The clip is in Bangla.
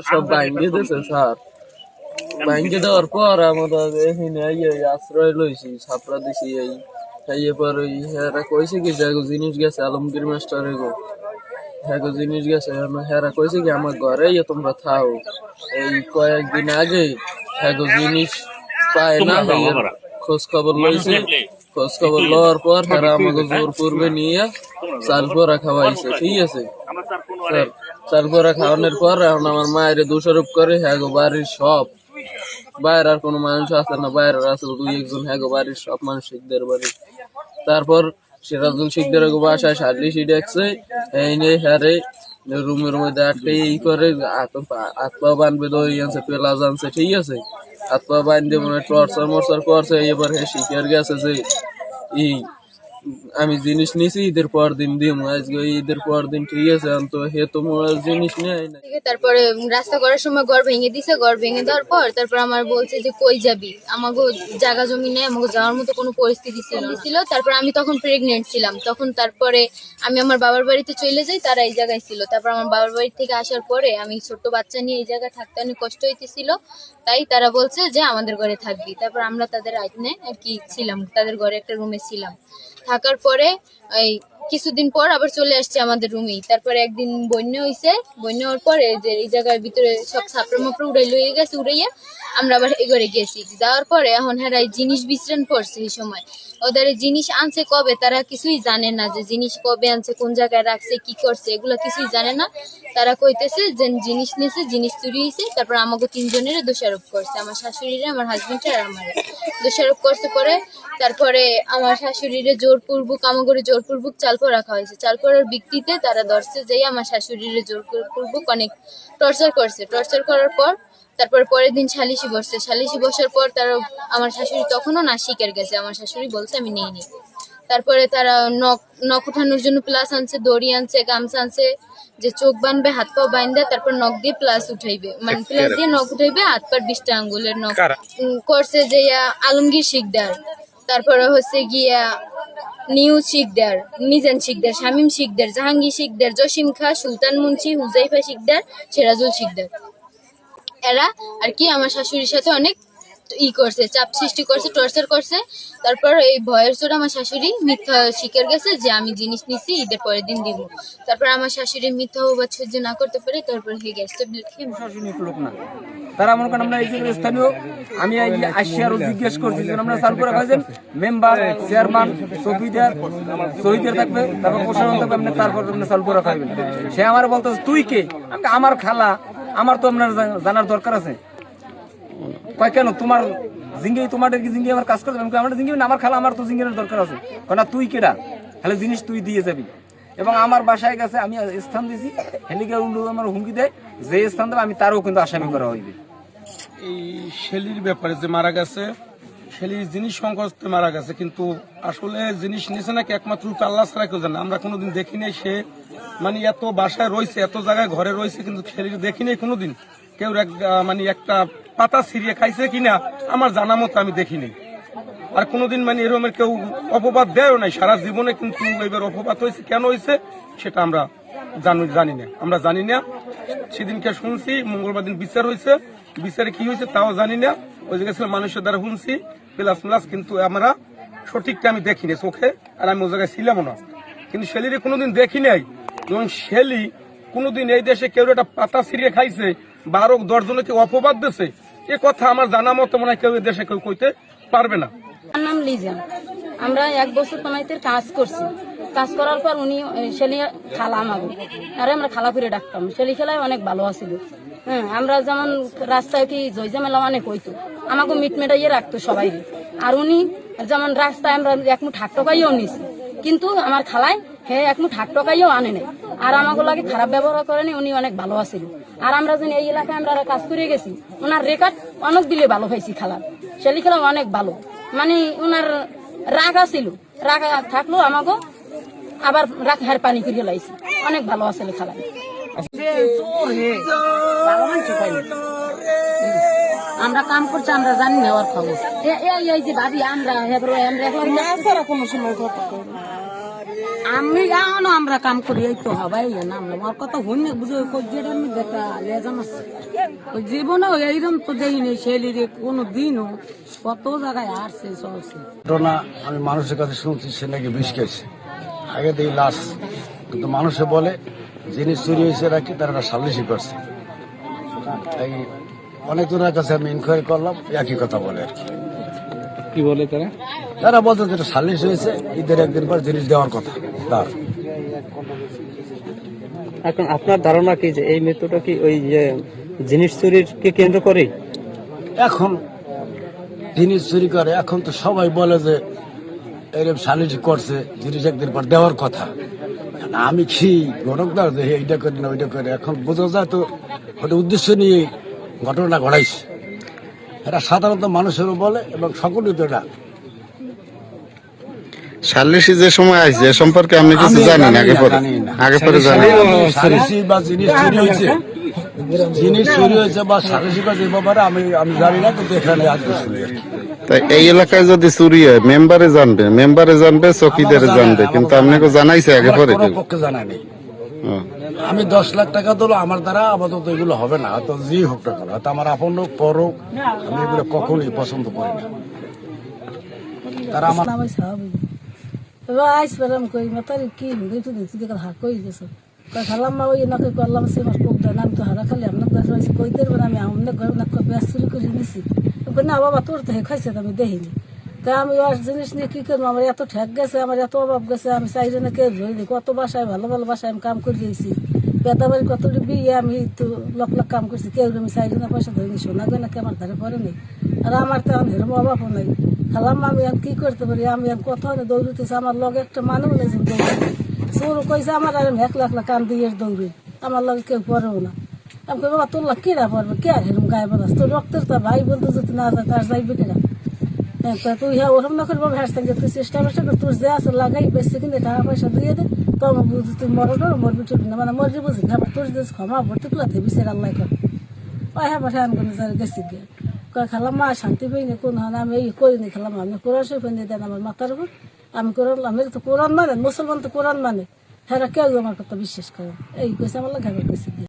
সব ভাঙ্গে দিয়েছে স্যার। ভাঙ্গে দেওয়ার পর আমরা এখানে আশ্রয় লইছি, ছাপড়া দিছি। এরপর ওই হেরা কইছে কি যে জিনিস গেছে আলমগীর মাস্টারে গো, হ্যাঁ জিনিস গেছে। হেরা কইছে কি আমার ঘরে তোমরা থাও। এই কয়েকদিন আগে হ্যাঁ জিনিস পায় না, খোঁজ খবর লইছে। খোঁজ খবর লওয়ার পর হেরা আমাকে জোর পূর্বে নিয়ে চালপোরা খাওয়াইছে, ঠিক আছে স্যার। চালপোরা খাওয়ানোর পর এখন আমার মায়ের দোষারোপ করে হ্যাঁ গো বাড়ির সব, বাইরে আর কোনো মানুষ আছে না, বাইরের আছে 2-1 জন, হ্যাঁ গো বাড়ির সব মানুষ শিখদের বাড়ি। তারপর সিরাজুল শিখদের বাসায় সার্লিশি দেখছে, এই নিয়ে হ্যারে রুমের মধ্যে আটকে করে হাত পা বানবে, দই আনছে, পেলাজ আনছে, ঠিক আছে। হাত পা বান্ধে মনে টর্চার মর্চার করছে। এবার হ্যাঁ শিখের গেছে যে আমি জিনিস নিছি ঈদের পর দিন দিম, আজকে ঈদের পর দিন, ঠিক আছে। তো হে তো জিনিস নেই না। তারপরে রাস্তা করার সময় ঘর ভেঙে দিছে। ঘর ভেঙে দেওয়ার পর তারপর আমার বলছে যে কই যাবি, আমাকে জায়গা জমি নেই, আমাকে যাওয়ার মতো কোনো পরিস্থিতি ছিল। তারপর আমি তখন প্রেগনেন্ট ছিলাম। তখন তারপরে আমি আমার বাবার বাড়িতে চলে যাই, তারা এই জায়গায় ছিল। তারপর আমার বাবার বাড়ি থেকে আসার পরে আমি ছোট্ট বাচ্চা নিয়ে এই জায়গায় থাকতে অনেক কষ্ট হইতেছিল, তাই তারা বলছে যে আমাদের ঘরে থাকবি। তারপর আমরা তাদের আইনে আর কি ছিলাম, তাদের ঘরে একটা রুমে ছিলাম। থাকার পরে এই কিছুদিন পর আবার চলে আসছে আমাদের রুমেই। তারপরে একদিন বন্যা হয়েছে। বন্যা হওয়ার পরে যে এই জায়গার ভিতরে সব ছাপড়া মাপড়া উড়াই লইয়ে গেছে, উড়াইয়া আমরা আবার এই ঘরে গেছি। যাওয়ার পরে এখন হ্যাঁ জিনিস বিশ্রান পড়ছে। এই সময় ওদের জিনিস আনছে কবে তারা কিছুই জানে না, যে জিনিস কবে আনছে, কোন জায়গায় রাখছে, কি করছে, এগুলো কিছুই জানে না। তারা কইতেছে যে জিনিস নিয়েছে, জিনিস চুরি হয়েছে। তারপর আমাকে 3 জনের দোষারোপ করছে, আমার শাশুড়িরে, আমার হাজবেন্ডে আর আমার দোষারোপ করছে। পরে তারপরে আমার শাশুড়িরে জোরপূর্বক আমাকে জোরপূর্বক চালপো রাখা হয়েছে। চালপোর ভিত্তিতে তারা ধরছে যে আমার শাশুড়িরে জোরপূর্বক অনেক টর্চার করছে। টর্চার করার পর তারপর পরের দিন সালিশি বসছে। সালিশি বসার পর তারা আমার শাশুড়ি তখনও না স্বীকার গেছে, আমার শাশুড়ি বলছে আমি নেইনি। তারপরে তারা নখ উঠানোর জন্য প্লাস আনছে, দড়ি আনছে, গামছা আনছে, যে চোখ বানবে, হাত পা বাইন্দা তারপর নখ দিয়ে প্লাস উঠাইবে, মানে প্লাস দিয়ে নখ উঠাইবে, হাত পার 20টা আঙ্গুলের নখ করছে যে আলমগীর শিকদার। তারপরে হচ্ছে গিয়া নিউ শিকদার, মিজান শিকদার, শামীম শিকদার, জাহাঙ্গীর শিকদার, জসিম খা, সুলতান মুন্সি, হুজাইফা শিকদার, সিরাজুল শিকদার। এরা আর কি আমার শাশুড়ির সাথে অনেক করছে, চাপ সৃষ্টি করছে, টর্চার করছে। তারপর এই ভয়ের চোট আমার শাশুড়ি মিথ্যা স্বীকার গেছে যে আমি জিনিস নিছি, ঈদের পরের দিন দিব। তারপর আমার শাশুড়ি মিথ্যা অবাদ সহ্য না করতে পারে, তারপর সেই গ্যাসটা লোক না তারা মনে করেন আমরা এই স্থানীয়, আমি আসিয়ারও জিজ্ঞেস করছি যে আমরা চালু করে খাইছেন মেম্বার, চেয়ারম্যান, চৌকিদার, শহীদের থাকবে, তারপর প্রশাসন থাকবে, আপনি তারপর আপনি চালু করে খাইবেন। সে আমার বলতো তুই কে, আমার খালা, আমার তো আপনার জানার দরকার আছে। কয় কেন তোমার জিঙ্গি, তোমাদের কি জিঙ্গি আমার কাজ করবে? আমার জিঙ্গি না, আমার খালা, আমার তো জিঙ্গির দরকার আছে। না তুই কেডা, তাহলে জিনিস তুই দিয়ে যাবি। এবং আমার বাসায় গেছে, আমি স্থান দিয়েছি, হেলিকে আমার হুমকি দেয় যে স্থান দেবে আমি তারও কিন্তু আসামি করা হইবে। এই শেলির ব্যাপারে যে মারা গেছে, শেলির জিনিস সংকটে মারা গেছে, কিন্তু আসলে জিনিস নিয়েছে নাকি একমাত্র আল্লাহ ছাড়া কেউ জানে। আমরা কোনোদিন দেখি নাই সে মানে এত বাসায় রয়েছে, এত জায়গায় ঘরে রয়েছে, কিন্তু শেলির দেখি নাই কোনোদিন। কেউ মানে একটা পাতা ছিঁড়িয়ে খাইছে কিনা আমার জানা মতো আমি দেখিনি। আর কোনোদিন মানে এরকমের কেউ অপবাদ দেয়ও নাই সারা জীবনে, কিন্তু এবার অপবাদ হয়েছে, কেন হয়েছে সেটা আমরা জানি না। আমরা জানি না, সেদিনকে শুনছি মঙ্গলবার দিন বিচার হয়েছে, বিচারে কি হয়েছে তাও জানি না। ওই জায়গায় ছিল মানুষের দ্বারা শুনছি প্লাস প্লাস, কিন্তু আমরা সঠিকটা আমি দেখিনি চোখে, আর আমি ওই জায়গায় ছিলামও না। কিন্তু শেলিরে কোনোদিন দেখি নাই। এবং শেলি কোনোদিন এই দেশে কেউ একটা পাতা ছিঁড়িয়ে খাইছে, 12-10 জনকে অপবাদ দিয়েছে, এ কথা আমার জানা মতো মনে হয় কেউ এই দেশে কেউ কইতে পারবে না। আমার নাম লিজা। আমরা 1 বছর তোমাইতে কাজ করছি। কাজ করার পর উনি শেলি খালা আমাকে, আরে আমরা খালা করে ডাকতাম। শেলি খেলায় অনেক ভালো আছিল। হ্যাঁ, আমরা যেমন রাস্তায় কি জয়জামেলা অনেক হইতো, আমাকে মিট মেটাইয়ে রাখতো সবাই। আর উনি যেমন রাস্তায় আমরা 1 মুঠ ঠাক টকাইও নিছি, কিন্তু আমার খালায় হ্যাঁ 1 মুঠ ঠাক টকাইও আনে নাই। আর আমাকে লাগে খারাপ ব্যবহার করেনি, উনি অনেক ভালো আছিল। আর আমরা যেন এই এলাকায় আমরা কাজ করে গেছি, ওনার রেকর্ড অনেক দিলে ভালো পাইছি খালার। শেলি খেলা অনেক ভালো, মানে ওনার রাগ আছিল, রাগ থাকলো আমাকে আবার রাগ হার পানি করে লাইছি, অনেক ভালো আছিল খালা। আমরা কাম করছি, আমরা জানি না ওর খবর। এই যে ভাবি আমরা কোনো সময় আমি এখনো আমরা কাম করি এই তো হবাই না আমরা আমার কথা হইনি বুঝে যেটা আমি দেখা লেজাম আছে ওই জীবনে এইরকম তো দেখিনি ছেলেরে কোনো দিনও কত জায়গায় আসছে চলছে। ঘটনা আমি মানুষের কাছে শুনছি সে নাকি বিষ খেয়েছে, আগে দিয়ে লাশ, কিন্তু মানুষে বলে জিনিস চুরি হয়েছে রাখি তারা সালিশি করছে। এই অনেকজনের কাছে আমি ইনকোয়ারি করলাম, একই কথা বলে আর কি। কি বলে তারা? তারা বলতো যেটা সালিশ হয়েছে ঈদের একদিন পর জিনিস দেওয়ার কথা তার। এখন আপনার ধারণা কি যে এই মৃত্যুটা কি ওই যে জিনিস চুরির কে কেন্দ্র করে? এখন জিনিস চুরি করে, এখন তো সবাই বলে যে এরকম সালিশি করছে জিনিস একদিন পর দেওয়ার কথা। আমি কি ঘটকদার যে এইটা করি না ওইটা করে, এখন বোঝা যায় তো ওটা উদ্দেশ্য নিয়ে ঘটনা ঘটাইছে। এটা সাধারণত মানুষেরও বলে এবং সকলেই তো এটা। সালিশি যে সময় আইছে এ সম্পর্কে আপনি কিছু জানেন? আগে পরে জানেন? সালিশি বা জিনিস চুরি হয়েছে, জিনিস চুরি হয়েছে বা সালিশি বা যে ব্যাপারে আমি জানি না, কিন্তু এখানে আজকে শুনি আর কি। তাই এই এলাকায় যদি চুরি হয় মেম্বারে জানবে চকিদারে জানবে, কিন্তু আপনাকে জানাইছে আগে পরে? কোনো পক্ষে জানায়নি। আমি 10 লাখ টাকা দিলো আমার দ্বারা আপাতত এগুলো হবে না, হয়তো যে হোক না কেন, হয়তো আমার আপন হোক পর হোক, আমি এগুলো কখনোই পছন্দ করি না। তারা আমার এবার আইস পেলাম কই মাতার কি দিতে দিতে হাক কই গেছে কই খালাম মা ওই নাকি করলাম সে মাস কোক দেন আমি তো হারা খালি আপনার কাছে হইছে কই দেব আমি আমনে ঘর না কই বেশ শুরু করে নিছি কই না বাবা তোর তো খাইছে আমি দেখিনি। তা আমি আর জিনিস নিয়ে কি করবো, আমার এত ঠেক গেছে, আমার এত অভাব গেছে, আমি চাইলে না কেউ ধরিনি। কত বাসায় ভালো ভালো বাসায় আমি কাম করে দিয়েছি, বেতাবাড়ি কত বিয়ে আমি তো লক লক কাম করছি, কেউ আমি চাইলে না পয়সা ধরিনি। শোনা গো নাকি আমার ধারে পরে নেই, আর আমার তো এখন এরকম অভাবও নেই। খালাম আমি আর কি করতে পারি, আমি আর কোথাও না দৌড়িতেছি, আমার লগে একটা মানুষ নেই যে দৌড়ে চোর কইছে আমার আর এক লাখ লাখ কান দিয়ে দৌড়ে, আমার লগে কেউ পরেও না। আমি কই বাবা তোর লাগ কেরা পড়বে, কে আর এরকম গায়ে বলাস, তোর রক্তের তো ভাই বলতে যদি না যায় তার যাইবে কেনা। হ্যাঁ তা তুই হ্যাঁ ওরকম না করবো, হ্যাঁ তুই চেষ্টা করে তোর যে আছে লাগাই বেশি কিনে টাকা পয়সা দিয়ে দে, তো আমার বুঝি তুই মরবি চলবি না, মানে মরবি বুঝি না, তোর যে ক্ষমা ভর্তি তুলা দেবি সে আল্লাহ কর। ওই হ্যাঁ পাঠা আমি কোনো গেছি গিয়ে কয় খালাম মা শান্তি পাইনি কোন হয় না, আমি এই করিনি খেলাম, আমি কোরআন শরীফ এনে দেন আমার মাথার উপর, আমি কোরআন, আমি তো কোরআন মানে মুসলমান তো কোরআন মানে, হ্যাঁ কেউ আমার কথা বিশ্বাস করে, এই কইছে আমার লাগে গেছি গিয়ে।